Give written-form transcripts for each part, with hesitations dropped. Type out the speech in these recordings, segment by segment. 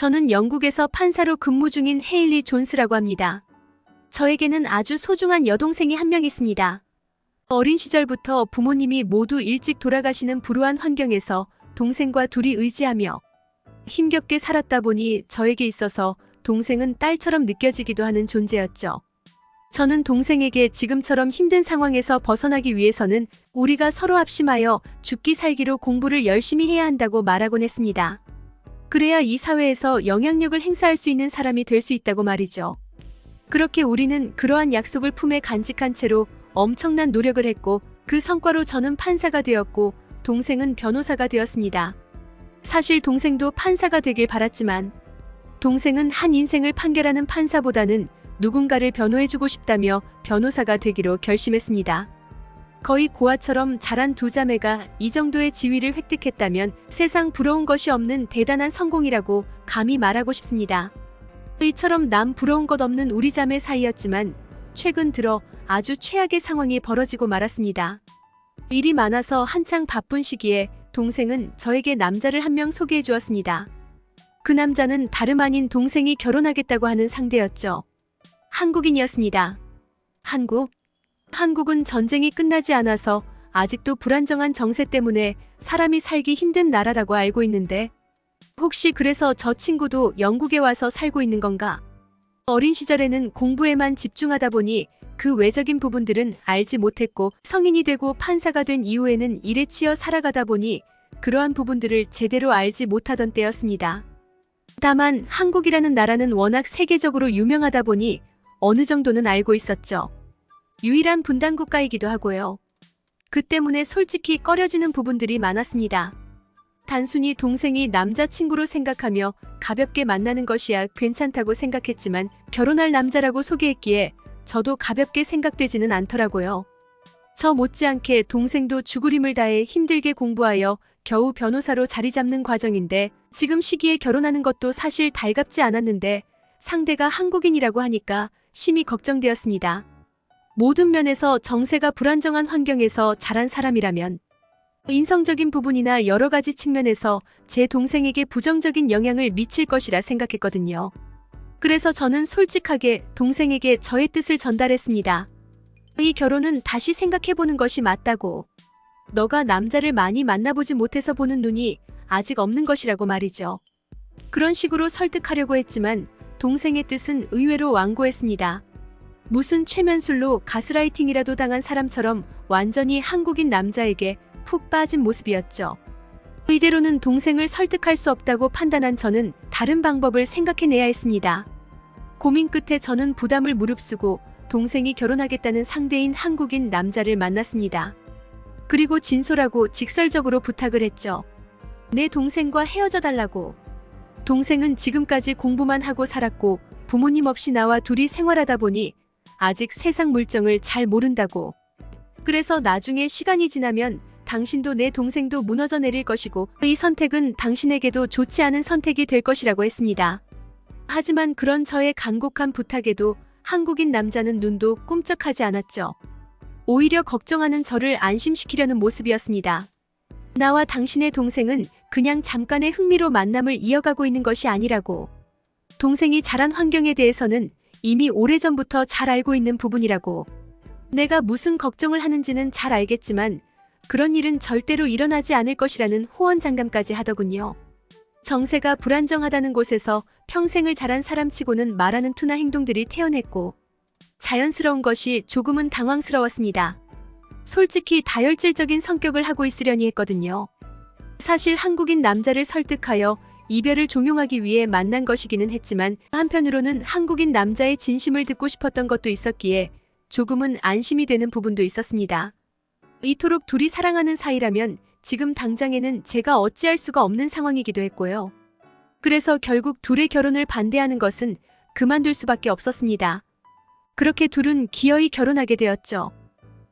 저는 영국에서 판사로 근무 중인 헤일리 존스라고 합니다. 저에게는 아주 소중한 여동생이 한 명 있습니다. 어린 시절부터 부모님이 모두 일찍 돌아가시는 불우한 환경에서 동생과 둘이 의지하며 힘겹게 살았다 보니 저에게 있어서 동생은 딸처럼 느껴지기도 하는 존재였죠. 저는 동생에게 지금처럼 힘든 상황에서 벗어나기 위해서는 우리가 서로 합심하여 죽기 살기로 공부를 열심히 해야 한다고 말하곤 했습니다. 그래야 이 사회에서 영향력을 행사할 수 있는 사람이 될 수 있다고 말이죠. 그렇게 우리는 그러한 약속을 품에 간직한 채로 엄청난 노력을 했고 그 성과로 저는 판사가 되었고 동생은 변호사가 되었습니다. 사실 동생도 판사가 되길 바랐지만 동생은 한 인생을 판결하는 판사보다는 누군가를 변호해주고 싶다며 변호사가 되기로 결심했습니다. 거의 고아처럼 자란 두 자매가 이 정도의 지위를 획득했다면 세상 부러운 것이 없는 대단한 성공이라고 감히 말하고 싶습니다. 이처럼 남 부러운 것 없는 우리 자매 사이였지만 최근 들어 아주 최악의 상황이 벌어지고 말았습니다. 일이 많아서 한창 바쁜 시기에 동생은 저에게 남자를 한 명 소개해 주었습니다. 그 남자는 다름 아닌 동생이 결혼하겠다고 하는 상대였죠. 한국인이었습니다. 한국은 전쟁이 끝나지 않아서 아직도 불안정한 정세 때문에 사람이 살기 힘든 나라라고 알고 있는데 혹시 그래서 저 친구도 영국에 와서 살고 있는 건가? 어린 시절에는 공부에만 집중하다 보니 그 외적인 부분들은 알지 못했고 성인이 되고 판사가 된 이후에는 일에 치여 살아가다 보니 그러한 부분들을 제대로 알지 못하던 때였습니다. 다만 한국이라는 나라는 워낙 세계적으로 유명하다 보니 어느 정도는 알고 있었죠. 유일한 분단국가이기도 하고요. 그 때문에 솔직히 꺼려지는 부분들이 많았습니다. 단순히 동생이 남자친구로 생각하며 가볍게 만나는 것이야 괜찮다고 생각했지만 결혼할 남자라고 소개했기에 저도 가볍게 생각되지는 않더라고요. 저 못지않게 동생도 죽으림을 다해 힘들게 공부하여 겨우 변호사로 자리 잡는 과정인데 지금 시기에 결혼하는 것도 사실 달갑지 않았는데 상대가 한국인이라고 하니까 심히 걱정되었습니다. 모든 면에서 정세가 불안정한 환경에서 자란 사람이라면 인성적인 부분이나 여러 가지 측면에서 제 동생에게 부정적인 영향을 미칠 것이라 생각했거든요. 그래서 저는 솔직하게 동생에게 저의 뜻을 전달했습니다. 이 결혼은 다시 생각해보는 것이 맞다고. 너가 남자를 많이 만나보지 못해서 보는 눈이 아직 없는 것이라고 말이죠. 그런 식으로 설득하려고 했지만 동생의 뜻은 의외로 완고했습니다. 무슨 최면술로 가스라이팅이라도 당한 사람처럼 완전히 한국인 남자에게 푹 빠진 모습이었죠. 이대로는 동생을 설득할 수 없다고 판단한 저는 다른 방법을 생각해내야 했습니다. 고민 끝에 저는 부담을 무릅쓰고 동생이 결혼하겠다는 상대인 한국인 남자를 만났습니다. 그리고 진솔하고 직설적으로 부탁을 했죠. 내 동생과 헤어져 달라고. 동생은 지금까지 공부만 하고 살았고 부모님 없이 나와 둘이 생활하다 보니 아직 세상 물정을 잘 모른다고. 그래서 나중에 시간이 지나면 당신도 내 동생도 무너져 내릴 것이고 이 선택은 당신에게도 좋지 않은 선택이 될 것이라고 했습니다. 하지만 그런 저의 간곡한 부탁에도 한국인 남자는 눈도 꿈쩍하지 않았죠. 오히려 걱정하는 저를 안심시키려는 모습이었습니다. 나와 당신의 동생은 그냥 잠깐의 흥미로 만남을 이어가고 있는 것이 아니라고. 동생이 자란 환경에 대해서는 이미 오래전부터 잘 알고 있는 부분이라고. 내가 무슨 걱정을 하는지는 잘 알겠지만 그런 일은 절대로 일어나지 않을 것이라는 호언장담까지 하더군요. 정세가 불안정하다는 곳에서 평생을 자란 사람치고는 말하는 투나 행동들이 태연했고 자연스러운 것이 조금은 당황스러웠습니다. 솔직히 다혈질적인 성격을 하고 있으려니 했거든요. 사실 한국인 남자를 설득하여 이별을 종용하기 위해 만난 것이기는 했지만 한편으로는 한국인 남자의 진심을 듣고 싶었던 것도 있었기에 조금은 안심이 되는 부분도 있었습니다. 이토록 둘이 사랑하는 사이라면 지금 당장에는 제가 어찌할 수가 없는 상황이기도 했고요. 그래서 결국 둘의 결혼을 반대하는 것은 그만둘 수밖에 없었습니다. 그렇게 둘은 기어이 결혼하게 되었죠.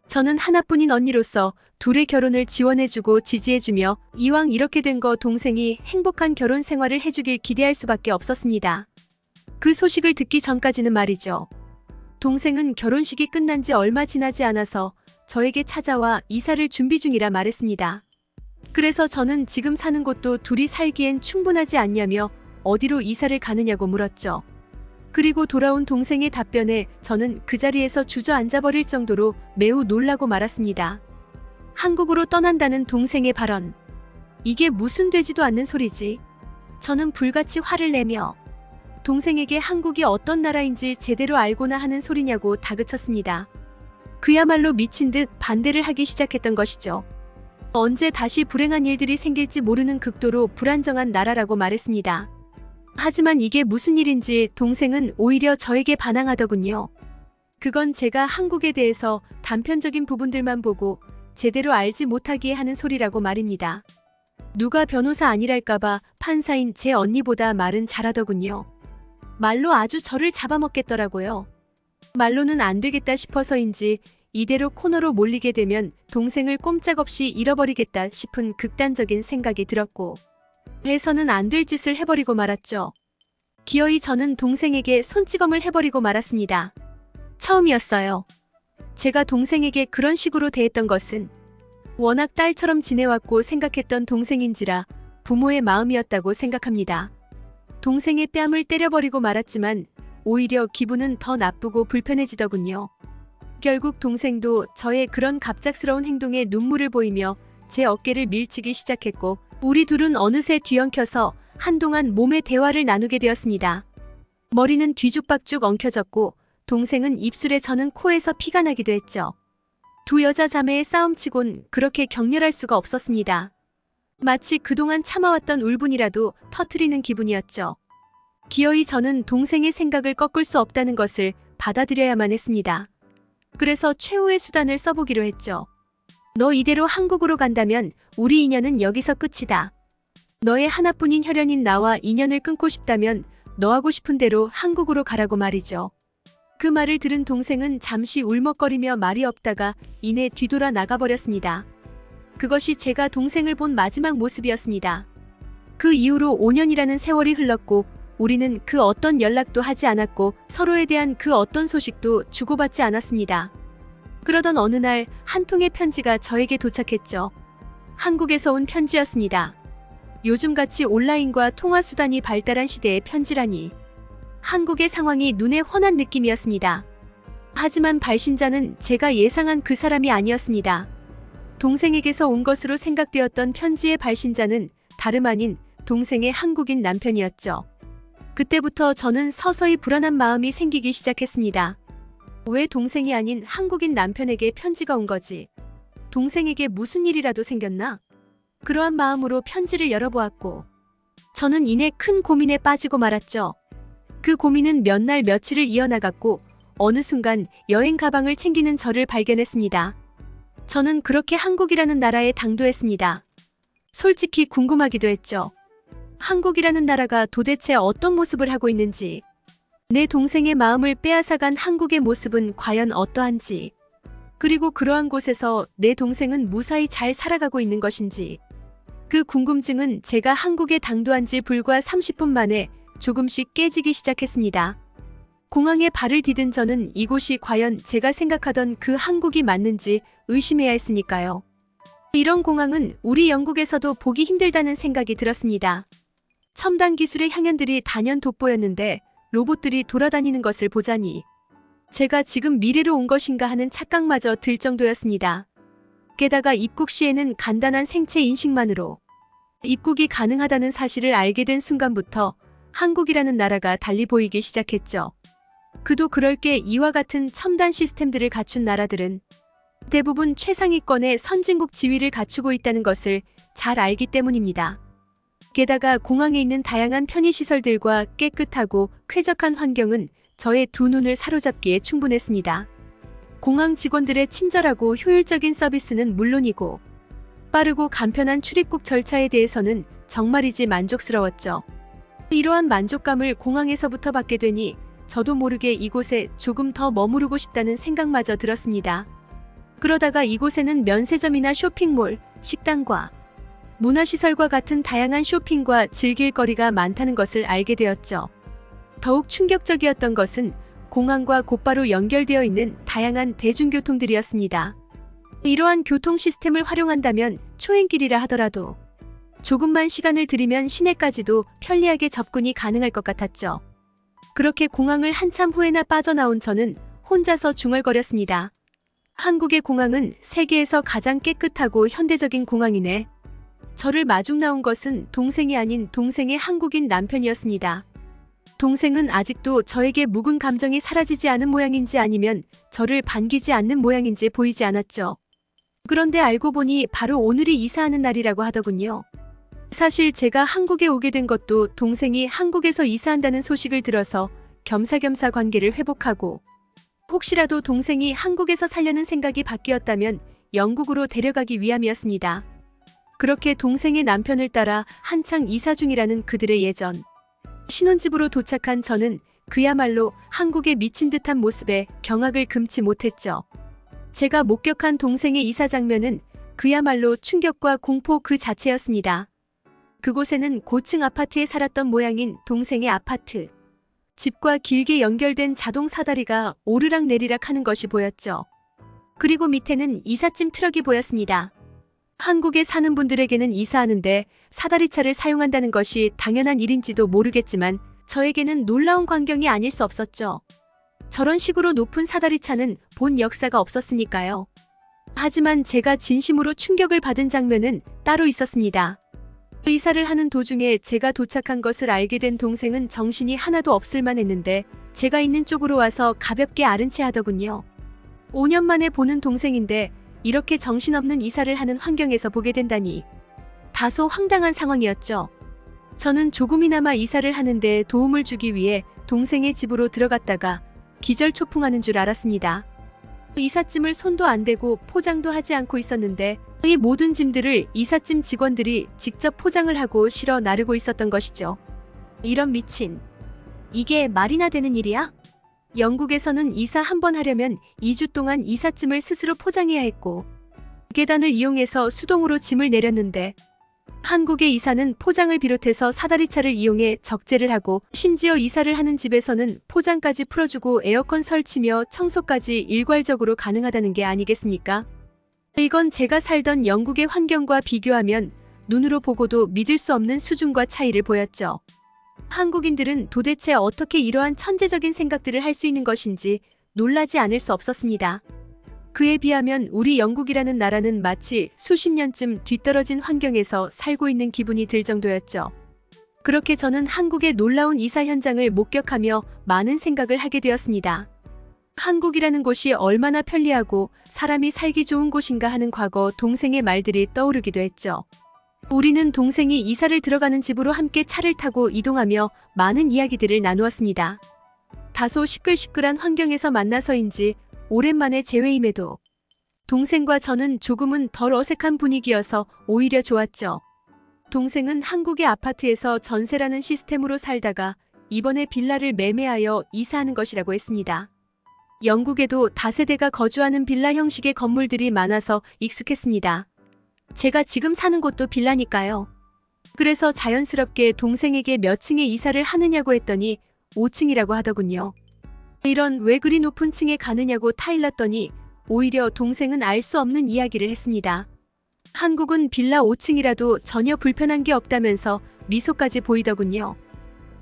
저는 하나뿐인 언니로서 둘의 결혼을 지원해주고 지지해주며 이왕 이렇게 된 거 동생이 행복한 결혼 생활을 해주길 기대할 수밖에 없었습니다. 그 소식을 듣기 전까지는 말이죠. 동생은 결혼식이 끝난 지 얼마 지나지 않아서 저에게 찾아와 이사를 준비 중이라 말했습니다. 그래서 저는 지금 사는 곳도 둘이 살기엔 충분하지 않냐며 어디로 이사를 가느냐고 물었죠. 그리고 돌아온 동생의 답변에 저는 그 자리에서 주저앉아 버릴 정도로 매우 놀라고 말았습니다. 한국으로 떠난다는 동생의 발언. 이게 무슨 되지도 않는 소리지? 저는 불같이 화를 내며 동생에게 한국이 어떤 나라인지 제대로 알고나 하는 소리냐고 다그쳤습니다. 그야말로 미친 듯 반대를 하기 시작했던 것이죠. 언제 다시 불행한 일들이 생길지 모르는 극도로 불안정한 나라라고 말했습니다. 하지만 이게 무슨 일인지 동생은 오히려 저에게 반항하더군요. 그건 제가 한국에 대해서 단편적인 부분들만 보고 제대로 알지 못하기에 하는 소리라고 말입니다. 누가 변호사 아니랄까봐 판사인 제 언니보다 말은 잘하더군요. 말로 아주 저를 잡아먹겠더라고요. 말로는 안 되겠다 싶어서인지 이대로 코너로 몰리게 되면 동생을 꼼짝없이 잃어버리겠다 싶은 극단적인 생각이 들었고 해서는 안 될 짓을 해버리고 말았죠. 기어이 저는 동생에게 손찌검을 해버리고 말았습니다. 처음이었어요. 제가 동생에게 그런 식으로 대했던 것은 워낙 딸처럼 지내왔고 생각했던 동생인지라 부모의 마음이었다고 생각합니다. 동생의 뺨을 때려버리고 말았지만 오히려 기분은 더 나쁘고 불편해지더군요. 결국 동생도 저의 그런 갑작스러운 행동에 눈물을 보이며 제 어깨를 밀치기 시작했고 우리 둘은 어느새 뒤엉켜서 한동안 몸의 대화를 나누게 되었습니다. 머리는 뒤죽박죽 엉켜졌고 동생은 입술에 저는 코에서 피가 나기도 했죠. 두 여자 자매의 싸움치곤 그렇게 격렬할 수가 없었습니다. 마치 그동안 참아왔던 울분이라도 터트리는 기분이었죠. 기어이 저는 동생의 생각을 꺾을 수 없다는 것을 받아들여야만 했습니다. 그래서 최후의 수단을 써보기로 했죠. 너 이대로 한국으로 간다면 우리 인연은 여기서 끝이다. 너의 하나뿐인 혈연인 나와 인연을 끊고 싶다면 너 하고 싶은 대로 한국으로 가라고 말이죠. 그 말을 들은 동생은 잠시 울먹거리며 말이 없다가 이내 뒤돌아 나가버렸습니다. 그것이 제가 동생을 본 마지막 모습이었습니다. 그 이후로 5년이라는 세월이 흘렀고 우리는 그 어떤 연락도 하지 않았고 서로에 대한 그 어떤 소식도 주고받지 않았습니다. 그러던 어느 날 한 통의 편지가 저에게 도착했죠. 한국에서 온 편지였습니다. 요즘같이 온라인과 통화수단이 발달한 시대의 편지라니. 한국의 상황이 눈에 훤한 느낌이었습니다. 하지만 발신자는 제가 예상한 그 사람이 아니었습니다. 동생에게서 온 것으로 생각되었던 편지의 발신자는 다름 아닌 동생의 한국인 남편이었죠. 그때부터 저는 서서히 불안한 마음이 생기기 시작했습니다. 왜 동생이 아닌 한국인 남편에게 편지가 온 거지? 동생에게 무슨 일이라도 생겼나? 그러한 마음으로 편지를 열어보았고 저는 이내 큰 고민에 빠지고 말았죠. 그 고민은 몇 날 며칠을 이어나갔고 어느 순간 여행 가방을 챙기는 저를 발견했습니다. 저는 그렇게 한국이라는 나라에 당도했습니다. 솔직히 궁금하기도 했죠. 한국이라는 나라가 도대체 어떤 모습을 하고 있는지, 내 동생의 마음을 빼앗아간 한국의 모습은 과연 어떠한지, 그리고 그러한 곳에서 내 동생은 무사히 잘 살아가고 있는 것인지, 그 궁금증은 제가 한국에 당도한 지 불과 30분 만에 조금씩 깨지기 시작했습니다. 공항에 발을 디딘 저는 이곳이 과연 제가 생각하던 그 한국이 맞는지 의심해야 했으니까요. 이런 공항은 우리 영국에서도 보기 힘들다는 생각이 들었습니다. 첨단 기술의 향연들이 단연 돋보였는데 로봇들이 돌아다니는 것을 보자니 제가 지금 미래로 온 것인가 하는 착각마저 들 정도였습니다. 게다가 입국 시에는 간단한 생체 인식만으로 입국이 가능하다는 사실을 알게 된 순간부터 한국이라는 나라가 달리 보이기 시작했죠. 그도 그럴 게 이와 같은 첨단 시스템들을 갖춘 나라들은 대부분 최상위권의 선진국 지위를 갖추고 있다는 것을 잘 알기 때문입니다. 게다가 공항에 있는 다양한 편의시설들과 깨끗하고 쾌적한 환경은 저의 두 눈을 사로잡기에 충분했습니다. 공항 직원들의 친절하고 효율적인 서비스는 물론이고 빠르고 간편한 출입국 절차에 대해서는 정말이지 만족스러웠죠. 이러한 만족감을 공항에서부터 받게 되니 저도 모르게 이곳에 조금 더 머무르고 싶다는 생각마저 들었습니다. 그러다가 이곳에는 면세점이나 쇼핑몰, 식당과 문화시설과 같은 다양한 쇼핑과 즐길 거리가 많다는 것을 알게 되었죠. 더욱 충격적이었던 것은 공항과 곧바로 연결되어 있는 다양한 대중교통들이었습니다. 이러한 교통 시스템을 활용한다면 초행길이라 하더라도 조금만 시간을 들이면 시내까지도 편리하게 접근이 가능할 것 같았죠. 그렇게 공항을 한참 후에나 빠져나온 저는 혼자서 중얼거렸습니다. 한국의 공항은 세계에서 가장 깨끗하고 현대적인 공항이네. 저를 마중 나온 것은 동생이 아닌 동생의 한국인 남편이었습니다. 동생은 아직도 저에게 묵은 감정이 사라지지 않은 모양인지 아니면 저를 반기지 않는 모양인지 보이지 않았죠. 그런데 알고 보니 바로 오늘이 이사하는 날이라고 하더군요. 사실 제가 한국에 오게 된 것도 동생이 한국에서 이사한다는 소식을 들어서 겸사겸사 관계를 회복하고 혹시라도 동생이 한국에서 살려는 생각이 바뀌었다면 영국으로 데려가기 위함이었습니다. 그렇게 동생의 남편을 따라 한창 이사 중이라는 그들의 예전. 신혼집으로 도착한 저는 그야말로 한국에 미친 듯한 모습에 경악을 금치 못했죠. 제가 목격한 동생의 이사 장면은 그야말로 충격과 공포 그 자체였습니다. 그곳에는 고층 아파트에 살았던 모양인 동생의 아파트. 집과 길게 연결된 자동 사다리가 오르락내리락 하는 것이 보였죠. 그리고 밑에는 이삿짐 트럭이 보였습니다. 한국에 사는 분들에게는 이사하는데 사다리차를 사용한다는 것이 당연한 일인지도 모르겠지만 저에게는 놀라운 광경이 아닐 수 없었죠. 저런 식으로 높은 사다리차는 본 역사가 없었으니까요. 하지만 제가 진심으로 충격을 받은 장면은 따로 있었습니다. 이사를 하는 도중에 제가 도착한 것을 알게 된 동생은 정신이 하나도 없을만 했는데 제가 있는 쪽으로 와서 가볍게 아른 채 하더군요. 5년 만에 보는 동생인데 이렇게 정신없는 이사를 하는 환경에서 보게 된다니 다소 황당한 상황이었죠. 저는 조금이나마 이사를 하는데 도움을 주기 위해 동생의 집으로 들어갔다가 기절초풍하는 줄 알았습니다. 이삿짐을 손도 안 대고 포장도 하지 않고 있었는데 이 모든 짐들을 이삿짐 직원들이 직접 포장을 하고 실어 나르고 있었던 것이죠. 이런 미친. 이게 말이나 되는 일이야? 영국에서는 이사 한 번 하려면 2주 동안 이삿짐을 스스로 포장해야 했고 계단을 이용해서 수동으로 짐을 내렸는데 한국의 이사는 포장을 비롯해서 사다리차를 이용해 적재를 하고 심지어 이사를 하는 집에서는 포장까지 풀어주고 에어컨 설치며 청소까지 일괄적으로 가능하다는 게 아니겠습니까? 이건 제가 살던 영국의 환경과 비교하면 눈으로 보고도 믿을 수 없는 수준과 차이를 보였죠. 한국인들은 도대체 어떻게 이러한 천재적인 생각들을 할 수 있는 것인지 놀라지 않을 수 없었습니다. 그에 비하면 우리 영국이라는 나라는 마치 수십 년쯤 뒤떨어진 환경에서 살고 있는 기분이 들 정도였죠. 그렇게 저는 한국의 놀라운 이사 현장을 목격하며 많은 생각을 하게 되었습니다. 한국이라는 곳이 얼마나 편리하고 사람이 살기 좋은 곳인가 하는 과거 동생의 말들이 떠오르기도 했죠. 우리는 동생이 이사를 들어가는 집으로 함께 차를 타고 이동하며 많은 이야기들을 나누었습니다. 다소 시끌시끌한 환경에서 만나서인지 오랜만에 재회임에도 동생과 저는 조금은 덜 어색한 분위기여서 오히려 좋았죠. 동생은 한국의 아파트에서 전세라는 시스템으로 살다가 이번에 빌라를 매매하여 이사하는 것이라고 했습니다. 영국에도 다세대가 거주하는 빌라 형식의 건물들이 많아서 익숙했습니다. 제가 지금 사는 곳도 빌라니까요. 그래서 자연스럽게 동생에게 몇 층에 이사를 하느냐고 했더니 5층이라고 하더군요. 이런 왜 그리 높은 층에 가느냐고 타일렀더니 오히려 동생은 알 수 없는 이야기를 했습니다. 한국은 빌라 5층이라도 전혀 불편한 게 없다면서 미소까지 보이더군요.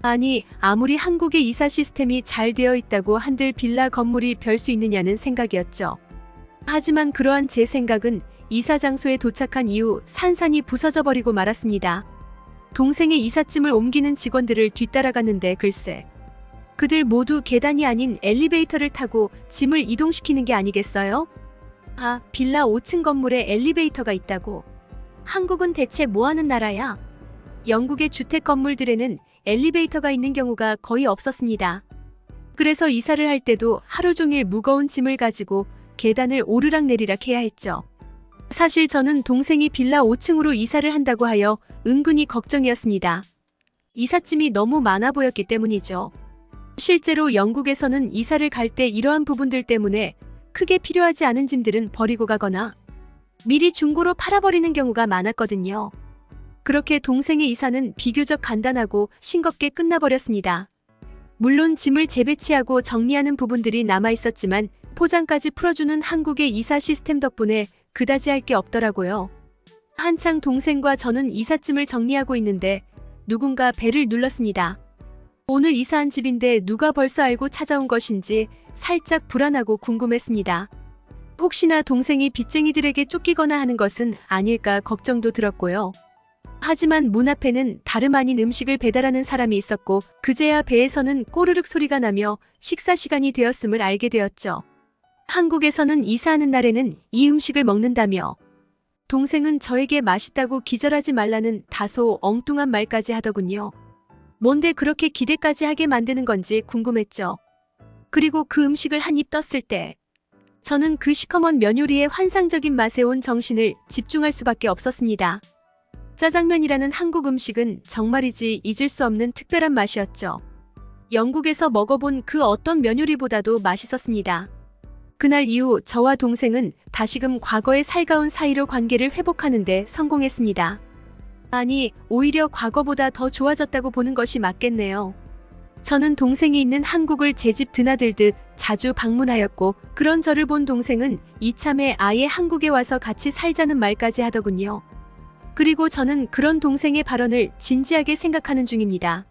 아니, 아무리 한국의 이사 시스템이 잘 되어 있다고 한들 빌라 건물이 별 수 있느냐는 생각이었죠. 하지만 그러한 제 생각은 이사 장소에 도착한 이후 산산이 부서져 버리고 말았습니다. 동생의 이삿짐을 옮기는 직원들을 뒤따라갔는데 글쎄. 그들 모두 계단이 아닌 엘리베이터를 타고 짐을 이동시키는 게 아니겠어요? 아, 빌라 5층 건물에 엘리베이터가 있다고. 한국은 대체 뭐하는 나라야? 영국의 주택 건물들에는 엘리베이터가 있는 경우가 거의 없었습니다. 그래서 이사를 할 때도 하루 종일 무거운 짐을 가지고 계단을 오르락내리락 해야 했죠. 사실 저는 동생이 빌라 5층으로 이사를 한다고 하여 은근히 걱정이었습니다. 이삿짐이 너무 많아 보였기 때문이죠. 실제로 영국에서는 이사를 갈 때 이러한 부분들 때문에 크게 필요하지 않은 짐들은 버리고 가거나 미리 중고로 팔아버리는 경우가 많았거든요. 그렇게 동생의 이사는 비교적 간단하고 싱겁게 끝나버렸습니다. 물론 짐을 재배치하고 정리하는 부분들이 남아있었지만 포장까지 풀어주는 한국의 이사 시스템 덕분에 그다지 할 게 없더라고요. 한창 동생과 저는 이삿짐을 정리하고 있는데 누군가 벨을 눌렀습니다. 오늘 이사한 집인데 누가 벌써 알고 찾아온 것인지 살짝 불안하고 궁금했습니다. 혹시나 동생이 빚쟁이들에게 쫓기거나 하는 것은 아닐까 걱정도 들었고요. 하지만 문 앞에는 다름 아닌 음식을 배달하는 사람이 있었고 그제야 배에서는 꼬르륵 소리가 나며 식사 시간이 되었음을 알게 되었죠. 한국에서는 이사하는 날에는 이 음식을 먹는다며 동생은 저에게 맛있다고 기절하지 말라는 다소 엉뚱한 말까지 하더군요. 뭔데 그렇게 기대까지 하게 만드는 건지 궁금했죠. 그리고 그 음식을 한 입 떴을 때 저는 그 시커먼 면 요리의 환상적인 맛에 온 정신을 집중할 수밖에 없었습니다. 짜장면이라는 한국 음식은 정말이지 잊을 수 없는 특별한 맛이었죠. 영국에서 먹어본 그 어떤 면 요리보다도 맛있었습니다. 그날 이후 저와 동생은 다시금 과거의 살가운 사이로 관계를 회복하는 데 성공했습니다. 아니, 오히려 과거보다 더 좋아졌다고 보는 것이 맞겠네요. 저는 동생이 있는 한국을 제 집 드나들듯 자주 방문하였고 그런 저를 본 동생은 이참에 아예 한국에 와서 같이 살자는 말까지 하더군요. 그리고 저는 그런 동생의 발언을 진지하게 생각하는 중입니다.